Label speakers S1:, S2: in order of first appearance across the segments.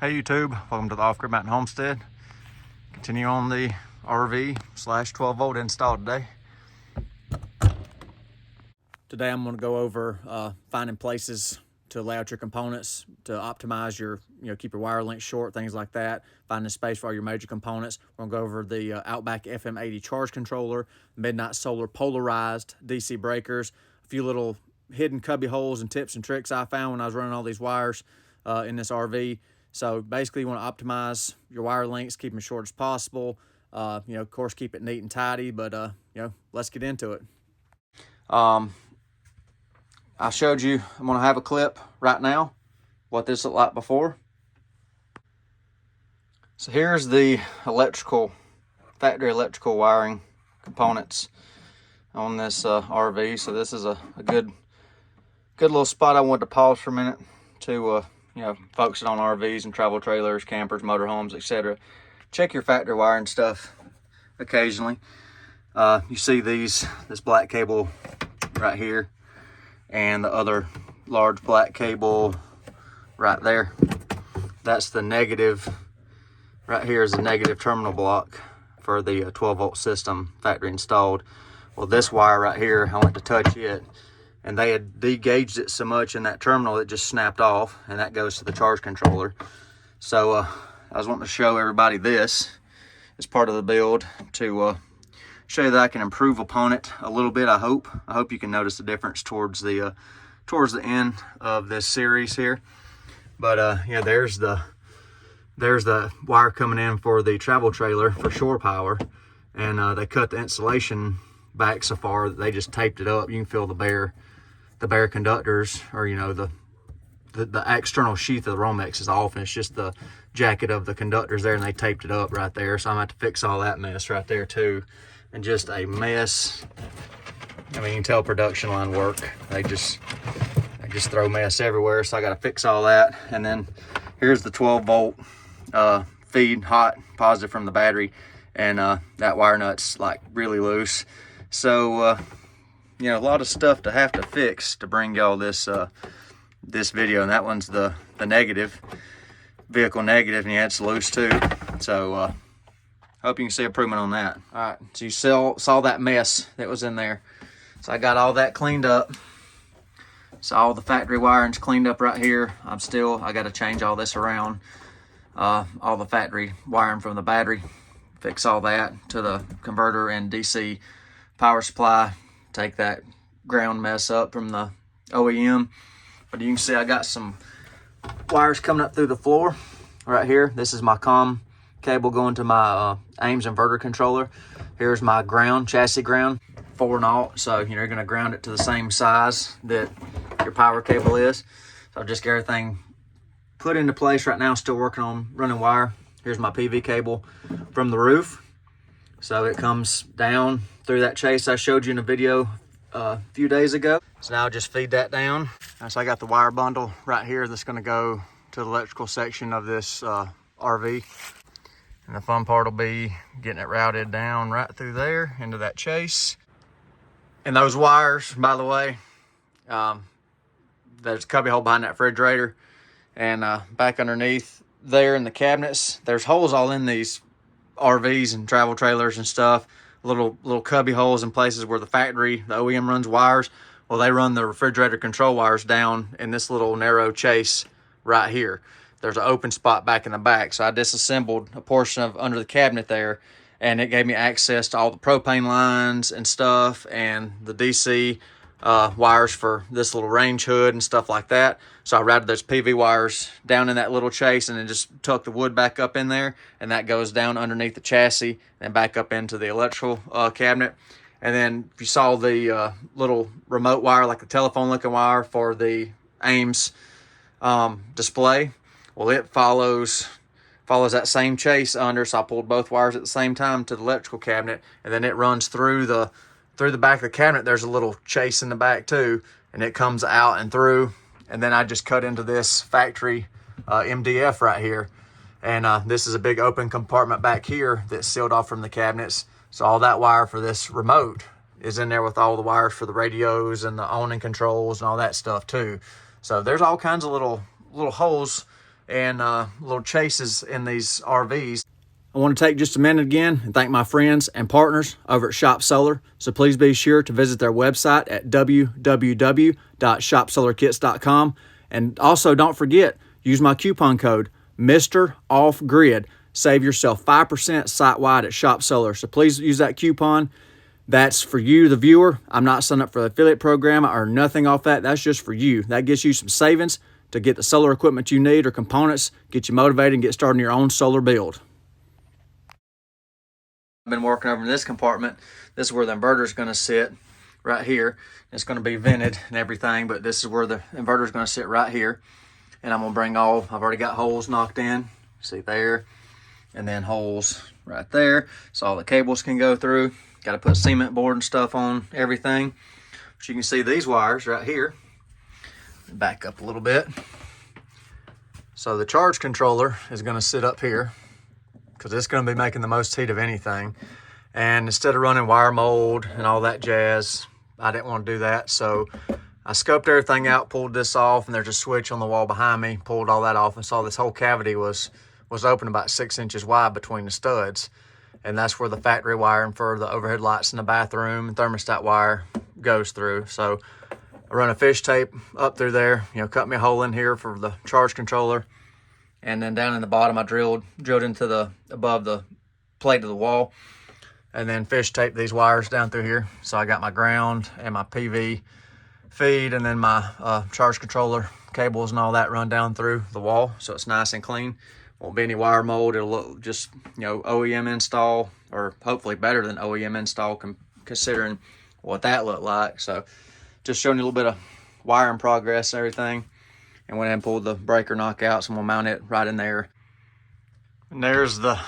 S1: Hey YouTube, welcome to the Off-Grid Mountain Homestead. Continue on the RV/12 volt install today. Today I'm going to go over finding places to lay out your components to optimize your, keep your wire length short, things like that. Finding space for all your major components. We're going to go over the Outback FM80 charge controller, Midnite Solar polarized DC breakers, a few little hidden cubby holes and tips and tricks I found when I was running all these wires in this RV. So basically you want to optimize your wire lengths, keep them as short as possible. Of course, keep it neat and tidy, but let's get into it. I showed you, I'm going to have a clip right now, what this looked like before. So here's the factory electrical wiring components on this RV. So this is a good little spot. I wanted to pause for a minute to focus on RVs and travel trailers, campers, motorhomes, etc. Check your factory wiring stuff occasionally. You see this black cable right here and the other large black cable right there. That's the negative. Right here is the negative terminal block for the 12 volt system factory installed. Well, this wire right here, I went to touch it and they had de-gauged it so much in that terminal it just snapped off, and that goes to the charge controller. So I was wanting to show everybody this as part of the build to show you that I can improve upon it a little bit. I hope you can notice the difference towards the end of this series here. But there's the wire coming in for the travel trailer for shore power, and they cut the insulation back so far that they just taped it up. You can feel the bare conductors, or the external sheath of the Romex is off, and it's just the jacket of the conductors there, and they taped it up right there. So I'm gonna have to fix all that mess right there too. And just a mess. I mean, you can tell production line work. They just throw mess everywhere, so I got to fix all that. And then here's the 12 volt feed, hot, positive from the battery, and that wire nut's like really loose. So a lot of stuff to have to fix to bring y'all this video. And that one's the negative, vehicle negative, and yeah, it's loose too. So hope you can see improvement on that. All right, so you saw that mess that was in there. So I got all that cleaned up. So all the factory wiring's cleaned up right here. I got to change all this around. All the factory wiring from the battery, fix all that to the converter and DC power supply. Take that ground mess up from the OEM. But you can see I got some wires coming up through the floor right here. This is my COM cable going to my Ames inverter controller. Here's my ground, chassis ground, 4-0. So you're going to ground it to the same size that your power cable is. So just get everything put into place right now. Still working on running wire. Here's my PV cable from the roof. So it comes down through that chase I showed you in a video a few days ago. So now I'll just feed that down. So I got the wire bundle right here that's going to go to the electrical section of this RV. And the fun part will be getting it routed down right through there into that chase. And those wires, by the way, there's a cubby hole behind that refrigerator. And back underneath there in the cabinets, there's holes all in these RVs and travel trailers and stuff. Little cubby holes in places where the OEM runs wires. Well, they run the refrigerator control wires down in this little narrow chase right here. There's an open spot back in the back. So I disassembled a portion of under the cabinet there, and it gave me access to all the propane lines and stuff, and the DC wires for this little range hood and stuff like that. So I routed those PV wires down in that little chase, and then just tuck the wood back up in there, and that goes down underneath the chassis and back up into the electrical cabinet. And then if you saw the little remote wire, like the telephone looking wire for the Ames display, well, it follows that same chase under. So I pulled both wires at the same time to the electrical cabinet, and then it runs through the back of the cabinet. There's a little chase in the back too, and it comes out and through. And then I just cut into this factory MDF right here. And this is a big open compartment back here that's sealed off from the cabinets. So all that wire for this remote is in there with all the wires for the radios and the awning controls and all that stuff too. So there's all kinds of little holes and little chases in these RVs. I want to take just a minute again and thank my friends and partners over at Shop Solar. So please be sure to visit their website at www.shopsolarkits.com. And also don't forget, use my coupon code Mr. Off Grid. Save yourself 5% site-wide at Shop Solar. So please use that coupon. That's for you, the viewer. I'm not signing up for the affiliate program or nothing off that. That's just for you. That gets you some savings to get the solar equipment you need or components, get you motivated and get started on your own solar build. I've been working over in this compartment. This is where the inverter is going to sit right here. It's going to be vented and everything, but this is where the inverter is going to sit right here. And I'm going to bring I've already got holes knocked in, see there, and then holes right there, so all the cables can go through. Got to put cement board and stuff on everything. But you can see these wires right here. Back up a little bit. So the charge controller is going to sit up here because it's going to be making the most heat of anything. And instead of running wire mold and all that jazz, I didn't want to do that. So I scoped everything out, pulled this off, and there's a switch on the wall behind me. Pulled all that off and saw this whole cavity was open about 6 inches wide between the studs. And that's where the factory wiring for the overhead lights in the bathroom and thermostat wire goes through. So I run a fish tape up through there, cut me a hole in here for the charge controller. And then down in the bottom, I drilled into above the plate of the wall, and then fish taped these wires down through here. So I got my ground and my PV feed, and then my charge controller cables and all that run down through the wall. So it's nice and clean. Won't be any wire mold. It'll look just, OEM install, or hopefully better than OEM install considering what that looked like. So just showing you a little bit of wiring progress and everything. And went ahead and pulled the breaker knockout, so I'm gonna mount it right in there. And there's the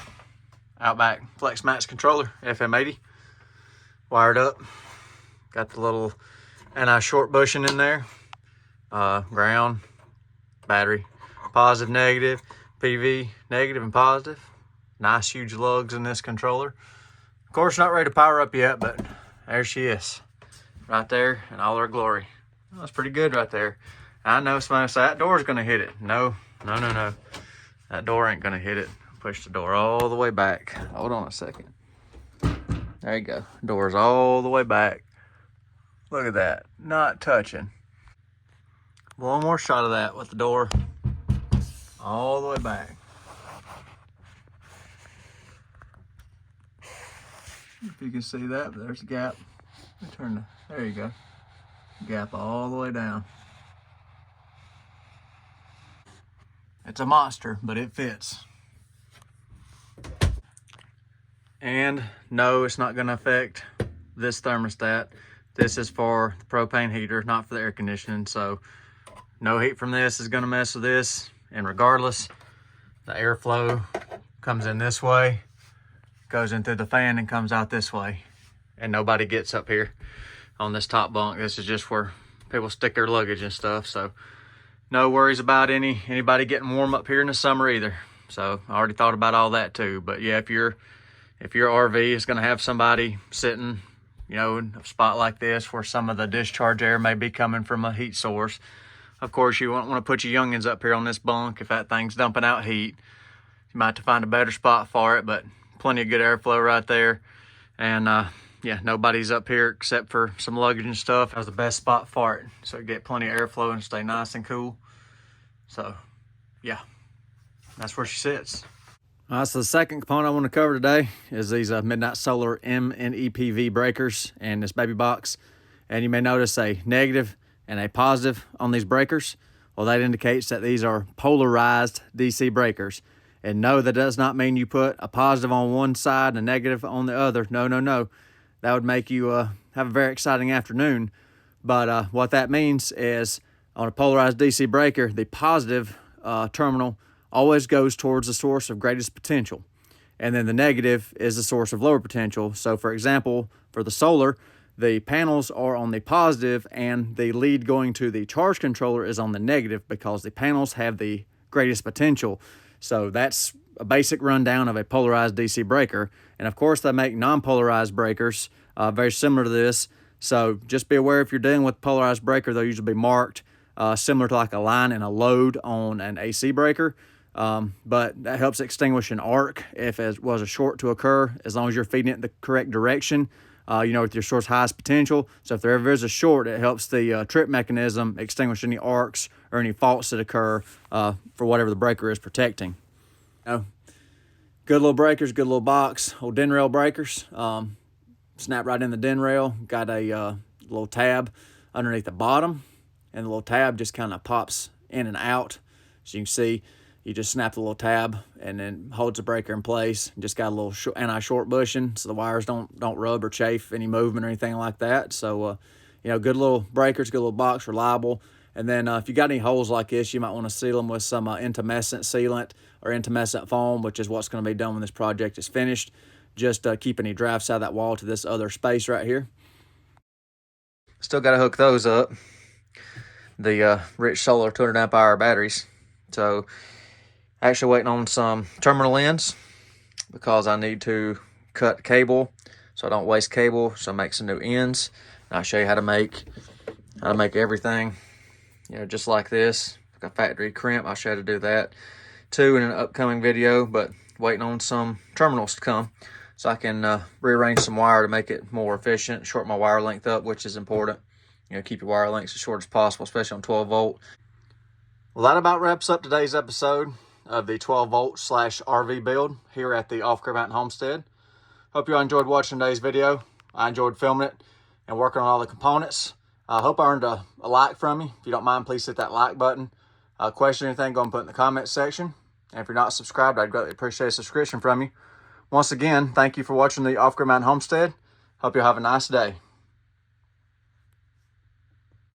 S1: Outback Flexmax controller, FM80, wired up. Got the little anti-short bushing in there. Ground, battery, positive, negative, PV, negative and positive. Nice huge lugs in this controller. Of course, not ready to power up yet, but there she is, right there in all her glory. That's pretty good right there. I know somebody say that door's gonna hit it. No. That door ain't gonna hit it. Push the door all the way back. Hold on a second. There you go. Door's all the way back. Look at that, not touching. One more shot of that with the door all the way back. If you can see that, but there's a gap. There you go. Gap all the way down. It's a monster, but it fits. And no, it's not gonna affect this thermostat. This is for the propane heater, not for the air conditioning. So no heat from this is gonna mess with this. And regardless, the airflow comes in this way, goes in through the fan and comes out this way. And nobody gets up here on this top bunk. This is just where people stick their luggage and stuff. So no worries about anybody getting warm up here in the summer either. So I already thought about all that too. But yeah, if your RV is gonna have somebody sitting, in a spot like this where some of the discharge air may be coming from a heat source, of course you won't want to put your youngins up here on this bunk if that thing's dumping out heat. You might have to find a better spot for it, but plenty of good airflow right there. And yeah, nobody's up here except for some luggage and stuff. That was the best spot for it. So you get plenty of airflow and stay nice and cool. So yeah, that's where she sits. All right, so the second component I want to cover today is these Midnite Solar M and EPV breakers and this baby box. And you may notice a negative and a positive on these breakers. Well, that indicates that these are polarized DC breakers. And no, that does not mean you put a positive on one side and a negative on the other. No. That would make you have a very exciting afternoon. But what that means is on a polarized DC breaker, the positive terminal always goes towards the source of greatest potential. And then the negative is the source of lower potential. So for example, for the solar, the panels are on the positive and the lead going to the charge controller is on the negative because the panels have the greatest potential. So that's a basic rundown of a polarized DC breaker. And of course they make non-polarized breakers very similar to this. So just be aware if you're dealing with polarized breaker, they'll usually be marked
S2: similar to like a line and a load on an AC breaker. But that helps extinguish an arc if it was a short to occur, as long as you're feeding it the correct direction, with your source highest potential. So if there ever is a short, it helps the trip mechanism extinguish any arcs or any faults that occur for whatever the breaker is protecting. Good little breakers, good little box. Old DIN rail breakers. Snap right in the DIN rail. Got a little tab underneath the bottom, and the little tab just kind of pops in and out. As you can see, you just snap the little tab and then holds the breaker in place. Just got a little anti-short bushing so the wires don't rub or chafe any movement or anything like that. So, good little breakers, good little box, reliable. And then if you got any holes like this, you might want to seal them with some intumescent sealant or intumescent foam, which is what's going to be done when this project is finished. Just keep any drafts out of that wall to this other space right here.
S1: Still got to hook those up. The Rich Solar 200 amp hour batteries. So actually waiting on some terminal ends because I need to cut cable so I don't waste cable. So make some new ends. And I'll show you how to make everything, just like this, like a factory crimp. I'll show you how to do that too in an upcoming video, but waiting on some terminals to come so I can rearrange some wire to make it more efficient, shorten my wire length up, which is important. Keep your wire lengths as short as possible, especially on 12 volt. Well, that about wraps up today's episode of the 12 volt / RV build here at the Off-Grid Mountain Homestead. Hope you all enjoyed watching today's video. I enjoyed filming it and working on all the components. I hope I earned a like from you. If you don't mind, please hit that like button. Question or anything, go and put in the comments section. And if you're not subscribed, I'd greatly appreciate a subscription from you. Once again, thank you for watching the Off-Grid Mountain Homestead. Hope you have a nice day.